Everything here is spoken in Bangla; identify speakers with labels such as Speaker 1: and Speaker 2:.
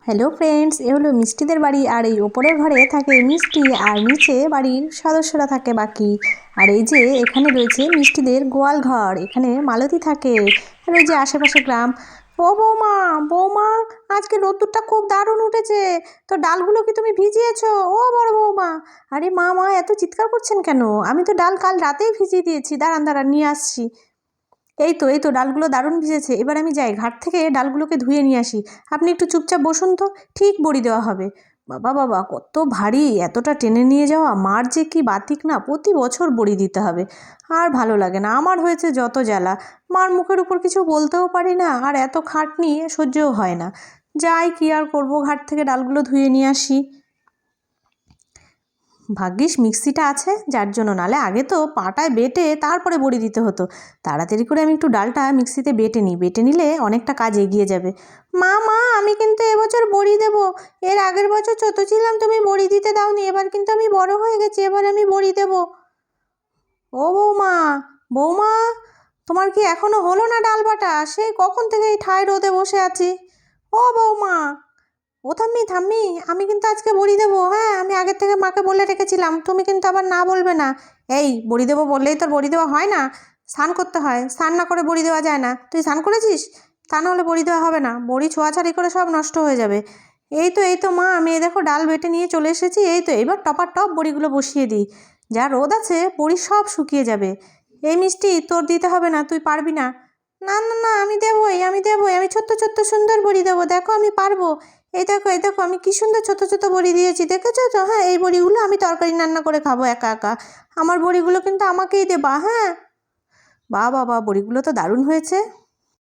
Speaker 1: হ্যালো ফ্রেন্ডস, এ হলো মিষ্টিদের বাড়ি। আর এই ওপরের ঘরে থাকে মিষ্টি, আর নিচে বাড়ির সদস্যরা থাকে বাকি। আর এই যে এখানে রয়েছে মিষ্টিদের গোয়াল ঘর, এখানে মালতী থাকে। আর ওই যে আশেপাশে গ্রাম। ও বৌমা, বৌমা, আজকে রোদ্দুরটা খুব দারুণ উঠেছে। তো ডালগুলো কি তুমি ভিজিয়েছো? ও বড় বৌমা। আরে মা মা, এত চিৎকার করছেন কেন? আমি তো ডাল কাল রাতেই ভিজিয়ে দিয়েছি। দাঁড়ান দাঁড়ান, নিয়ে আসছি। এই তো ডালগুলো দারুণ ভিজেছে। এবার আমি যাই ঘাট থেকে ডালগুলোকে ধুয়ে নিয়ে আসি। আপনি একটু চুপচাপ বসুন তো, ঠিক বড়ি দেওয়া হবে। বাবা বাবা, কত ভারী! এতটা টেনে নিয়ে যাওয়া মার যে কি বাতিক না, প্রতি বছর বড়ি দিতে হবে। আর ভালো লাগে না, আমার হয়েছে যত জ্বালা। মার মুখের উপর কিছু বলতেও পারি না, আর এত খাটনি সহ্যও হয় না। যাই, কি আর করবো, ঘাট থেকে ডালগুলো ধুয়ে নিয়ে আসি। ভাগ্যিস মিক্সিটা আছে, যার জন্য, নালে আগে তো পাটায় বেটে তারপরে বড়ি দিতে হতো। তাড়াতাড়ি করে আমি একটু ডালটা মিক্সিতে বেটে নিই, বেটে নিলে অনেকটা কাজ এগিয়ে যাবে। মা মা, আমি কিন্তু এবছর বড়ি দেব। এর আগের বছর ছোট ছিলাম, তুমি বড়ি দিতে দাওনি। এবার কিন্তু আমি বড় হয়ে গেছি, এবার আমি বড়ি দেব। ও বৌমা, বৌমা, তোমার কি এখনো হলো না ডাল বাটা? সেই কখন থেকে এই ঠায় রোদে বসে আছি। ও বৌমা, ও ঠাম্মি ঠাম্মি, আমি কিন্তু আজকে বড়ি দেবো। হ্যাঁ, আমি আগের থেকে মাকে বলে রেখেছিলাম, তুমি কিন্তু আবার না বলবে না। এই, বড়ি দেবো বললেই তোর বড়ি দেওয়া হয় না? স্নান করতে হয়, স্নান না করে বড়ি দেওয়া যায় না। তুই স্নান করেছিস? তা না হলে বড়ি দেওয়া হবে না, বড়ি ছোঁয়াছাড়ি করে সব নষ্ট হয়ে যাবে। এই তো মা, আমি এই দেখো ডাল বেটে নিয়ে চলে এসেছি। এই তো এবার টপার টপ বড়িগুলো বসিয়ে দিই। যা রোদ আছে, বড়ি সব শুকিয়ে যাবে। এই মিষ্টি, তোর দিতে হবে না, তুই পারবি না। না না না, আমি দেবোই, আমি দেবোই, আমি ছোট্ট ছোট্ট সুন্দর বড়ি দেবো, দেখো আমি পারবো। এই দেখো আমি কি সুন্দর ছোট ছোট বড়ি দিয়েছি, দেখেছো তো? হ্যাঁ, এই বড়িগুলো আমি তরকারি রান্না করে খাবো একা একা। আমার বড়িগুলো কিন্তু আমাকেই দেবা, হ্যাঁ। বাহ বাবা, বড়িগুলো তো দারুণ হয়েছে।